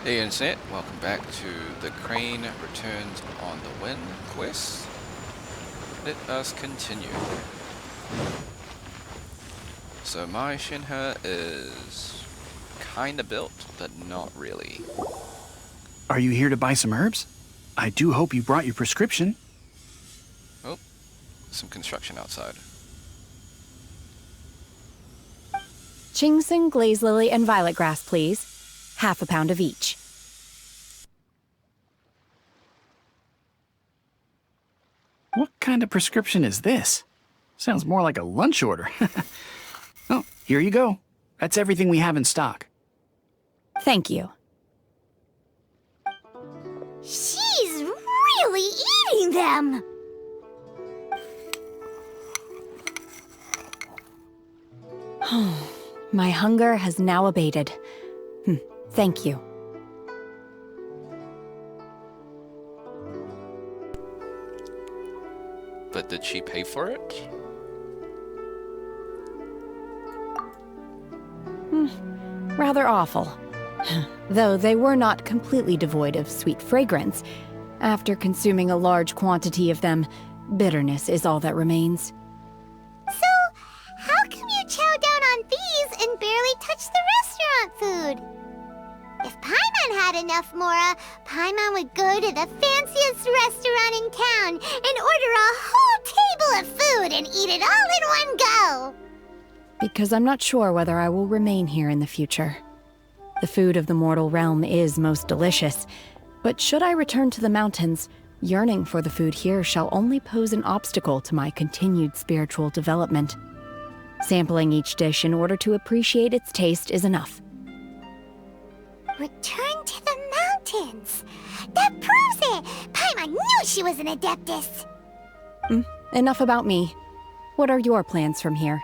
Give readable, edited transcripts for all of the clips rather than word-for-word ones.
Hey Internet, welcome back to the Crane Returns on the Wind quest. Let us continue. So my Shinha is kinda built, but not really. Are you here to buy some herbs? I do hope you brought your prescription. Oh, some construction outside. Ginseng, glaze lily, and violet grass, please. Half a pound of each. What kind of prescription is this? Sounds more like a lunch order. Oh, here you go. That's everything we have in stock. Thank you. She's really eating them! My hunger has now abated. Thank you. But did she pay for it? Rather awful. Though they were not completely devoid of sweet fragrance. After consuming a large quantity of them, bitterness is all that remains. So, how come you chow down on these and barely touch the restaurant food? If Paimon had enough Mora, Paimon would go to the fanciest restaurant in town and order a whole table of food and eat it all in one go! Because I'm not sure whether I will remain here in the future. The food of the mortal realm is most delicious, but should I return to the mountains, yearning for the food here shall only pose an obstacle to my continued spiritual development. Sampling each dish in order to appreciate its taste is enough. Return to the mountains! That proves it! Paimon knew she was an Adeptus! Enough about me. What are your plans from here?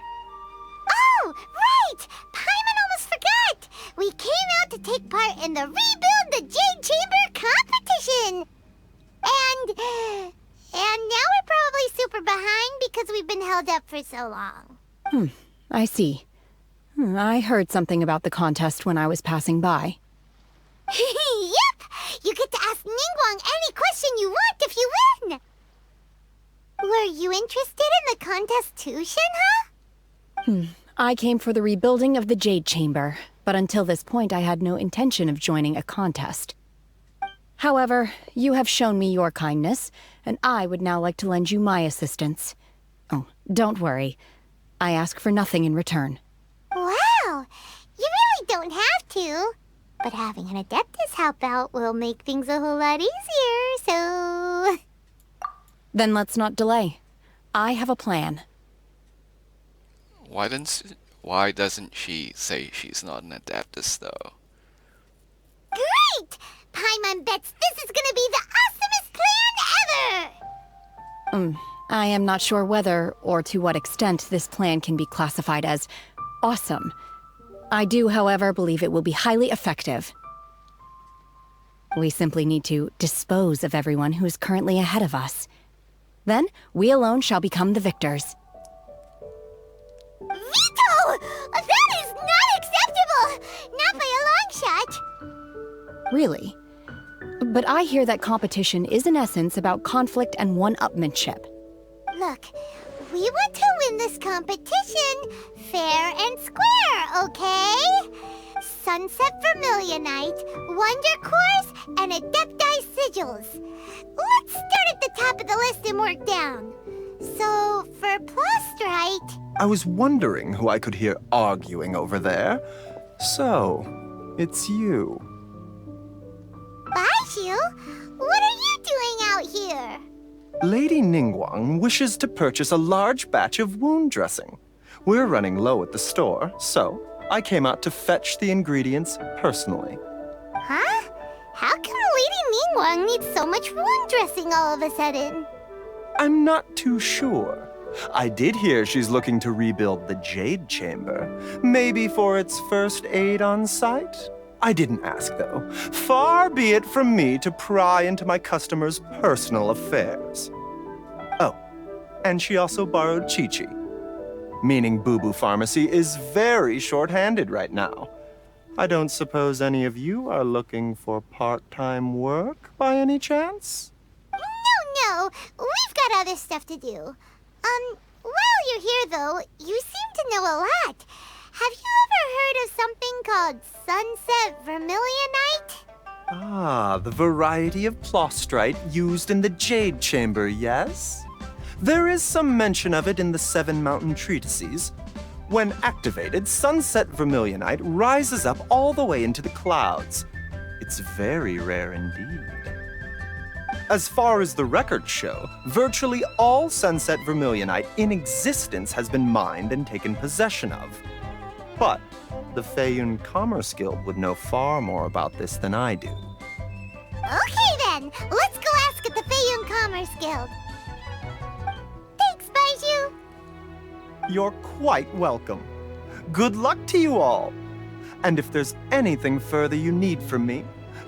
Oh, right! Paimon almost forgot! We came out to take part in the Rebuild the Jade Chamber competition! And now we're probably super behind because we've been held up for so long. I see. I heard something about the contest when I was passing by. Yep! You get to ask Ningguang any question you want if you win! Were you interested in the contest too, Shinha? I came for the rebuilding of the Jade Chamber, but until this point I had no intention of joining a contest. However, you have shown me your kindness, and I would now like to lend you my assistance. Oh, don't worry. I ask for nothing in return. Wow! You really don't have to. But having an Adeptus help out will make things a whole lot easier, so... Then let's not delay. I have a plan. Why doesn't she say she's not an Adeptus though? Great! Paimon bets this is gonna be the awesomest plan ever! I am not sure whether or to what extent this plan can be classified as awesome. I do, however, believe it will be highly effective. We simply need to dispose of everyone who is currently ahead of us. Then, we alone shall become the victors. Veto! That is not acceptable! Not by a long shot! Really? But I hear that competition is in essence about conflict and one-upmanship. Look, we want to win this competition fair and square, okay? Sunset Vermilionite, Wonder Cores, and Adepti Sigils. Let's start at the top of the list and work down. So, for Plustrite... I was wondering who I could hear arguing over there. So, it's you. Baishu, what are you doing out here? Lady Ningguang wishes to purchase a large batch of wound dressing. We're running low at the store, so I came out to fetch the ingredients personally. Huh? How come Lady Ningguang needs so much wound dressing all of a sudden? I'm not too sure. I did hear she's looking to rebuild the Jade Chamber, maybe for its first aid on site. I didn't ask, though. Far be it from me to pry into my customers' personal affairs. Oh, and she also borrowed Chi-Chi, meaning Boo Boo Pharmacy is very short-handed right now. I don't suppose any of you are looking for part-time work by any chance? No, we've got other stuff to do. While you're here, though, you seem to know a lot. Have you ever heard of something called sunset vermilionite? Ah, the variety of plostrite used in the Jade Chamber, yes? There is some mention of it in the Seven Mountain Treatises. When activated, sunset vermilionite rises up all the way into the clouds. It's very rare indeed. As far as the records show, virtually all sunset vermilionite in existence has been mined and taken possession of. But the Feiyun Commerce Guild would know far more about this than I do. Okay then, let's go ask at the Feiyun Commerce Guild. Thanks, Baiju. You're quite welcome. Good luck to you all. And if there's anything further you need from me,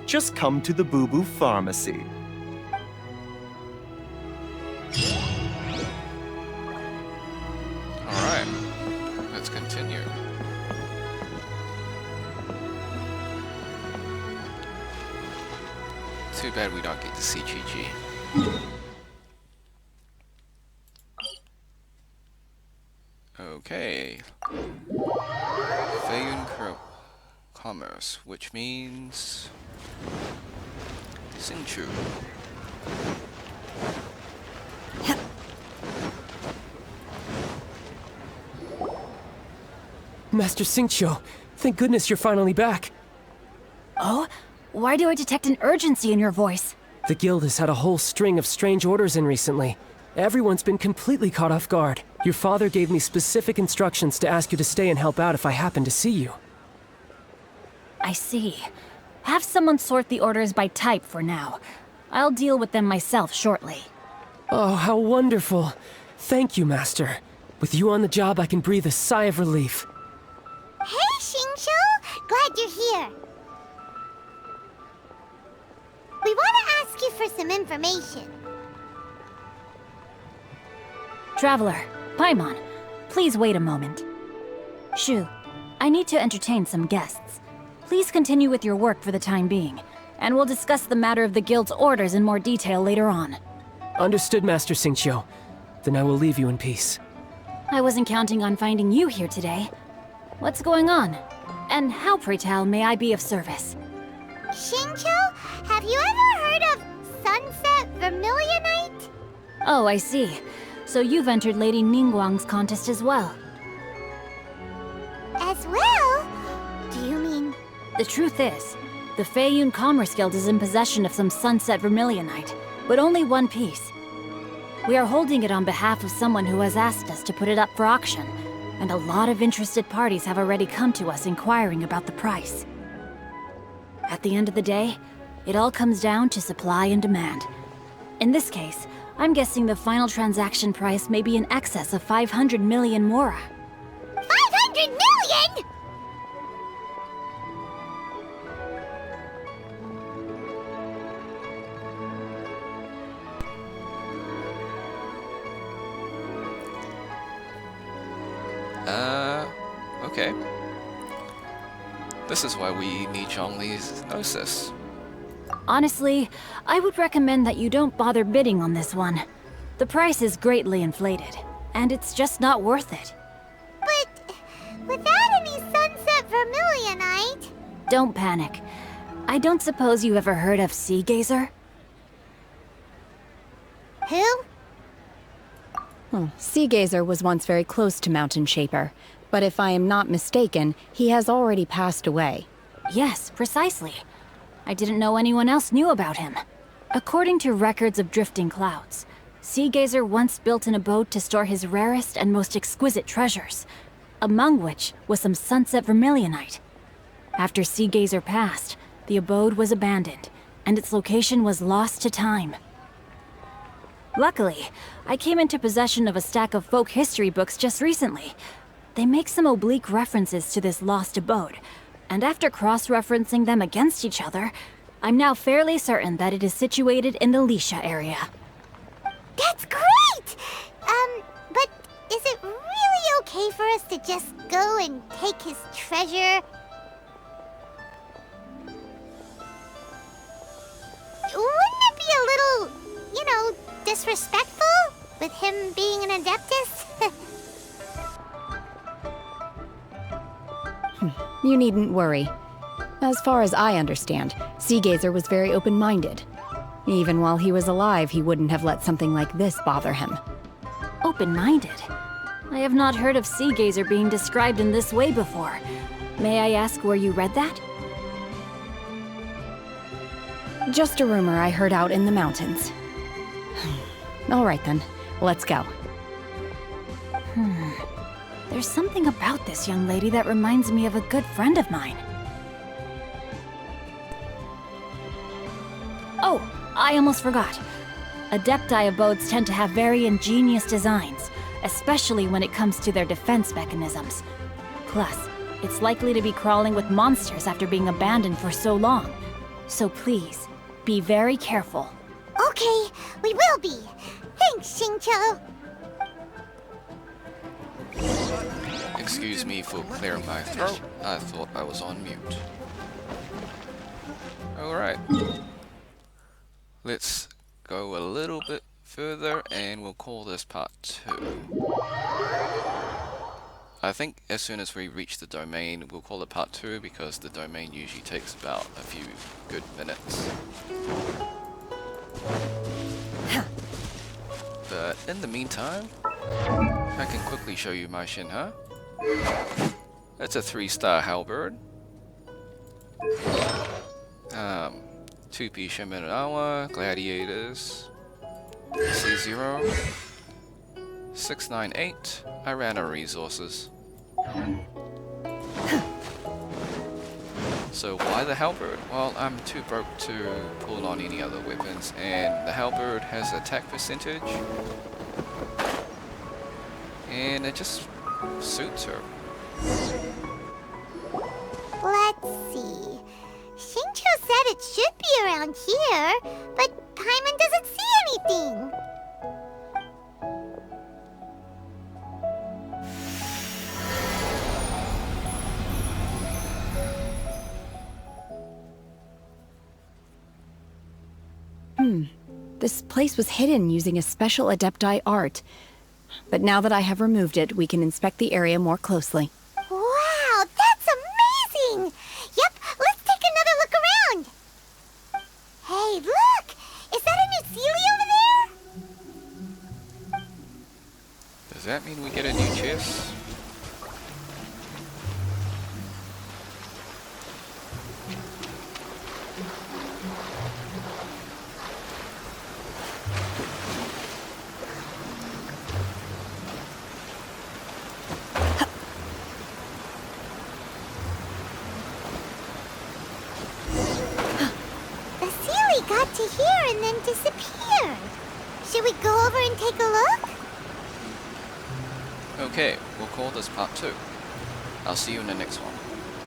just come to the Boo Boo Pharmacy. Alright, let's continue. Too bad we don't get to see Chi-Chi. Okay. Feiyun Commerce, which means Xingqiu. Master Xingqiu, thank goodness you're finally back. Oh? Why do I detect an urgency in your voice? The guild has had a whole string of strange orders in recently. Everyone's been completely caught off guard. Your father gave me specific instructions to ask you to stay and help out if I happen to see you. I see. Have someone sort the orders by type for now. I'll deal with them myself shortly. Oh, how wonderful. Thank you, Master. With you on the job, I can breathe a sigh of relief. Hey, Xingqiu! Glad you're here. We want to ask you for some information. Traveler, Paimon, please wait a moment. Shu, I need to entertain some guests. Please continue with your work for the time being, and we'll discuss the matter of the guild's orders in more detail later on. Understood, Master Xingqiu. Then I will leave you in peace. I wasn't counting on finding you here today. What's going on? And how, pray tell, may I be of service? Xingqiu, have you ever heard of sunset vermilionite? Oh, I see. So you've entered Lady Ningguang's contest as well. As well? Do you mean... The truth is, the Feiyun Commerce Guild is in possession of some sunset vermilionite, but only one piece. We are holding it on behalf of someone who has asked us to put it up for auction, and a lot of interested parties have already come to us inquiring about the price. At the end of the day, it all comes down to supply and demand. In this case, I'm guessing the final transaction price may be in excess of 500 million mora. 500 million?! Okay. This is why we need Zhongli's Gnosis. Honestly, I would recommend that you don't bother bidding on this one. The price is greatly inflated, and it's just not worth it. But without any sunset vermilionite... Don't panic. I don't suppose you ever heard of Sea Gazer? Who? Sea Gazer was once very close to Mountain Shaper, but if I am not mistaken, he has already passed away. Yes, precisely. I didn't know anyone else knew about him. According to records of drifting clouds, Sea Gazer once built an abode to store his rarest and most exquisite treasures, among which was some sunset vermilionite. After Sea Gazer passed, the abode was abandoned, and its location was lost to time. Luckily, I came into possession of a stack of folk history books just recently. They make some oblique references to this lost abode, and after cross-referencing them against each other, I'm now fairly certain that it is situated in the Lisha area. That's great! But is it really okay for us to just go and take his treasure? disrespectful? With him being an Adeptus? You needn't worry. As far as I understand, Seagazer was very open-minded. Even while he was alive, he wouldn't have let something like this bother him. Open-minded? I have not heard of Seagazer being described in this way before. May I ask where you read that? Just a rumor I heard out in the mountains. All right then, let's go. There's something about this young lady that reminds me of a good friend of mine. Oh, I almost forgot. Adepti abodes tend to have very ingenious designs, especially when it comes to their defense mechanisms. Plus, it's likely to be crawling with monsters after being abandoned for so long. So please, be very careful. Okay, we will be. Thanks, Xingqiu. Excuse me for clearing my throat. I thought I was on mute. Alright. Let's go a little bit further and we'll call this part 2. I think as soon as we reach the domain, we'll call it part 2 because the domain usually takes about a few good minutes. But in the meantime, I can quickly show you my Shinha. It's a 3-star halberd. 2-piece Shimenawa, gladiators, C0, 698, Irana resources. So why the halberd? Well, I'm too broke to pull on any other weapons, and the halberd has attack percentage, and it just suits her. Let's see. Xingqiu said it should be around here, but Paimon doesn't see anything. This place was hidden using a special Adepti art. But now that I have removed it, we can inspect the area more closely. Wow, that's amazing! Yep, let's take another look around. Hey, look! Is that a new Sealy over there? Does that mean we get a new chest? The Sealy got to here and then disappeared. Should we go over and take a look? Okay, we'll call this part 2. I'll see you in the next one.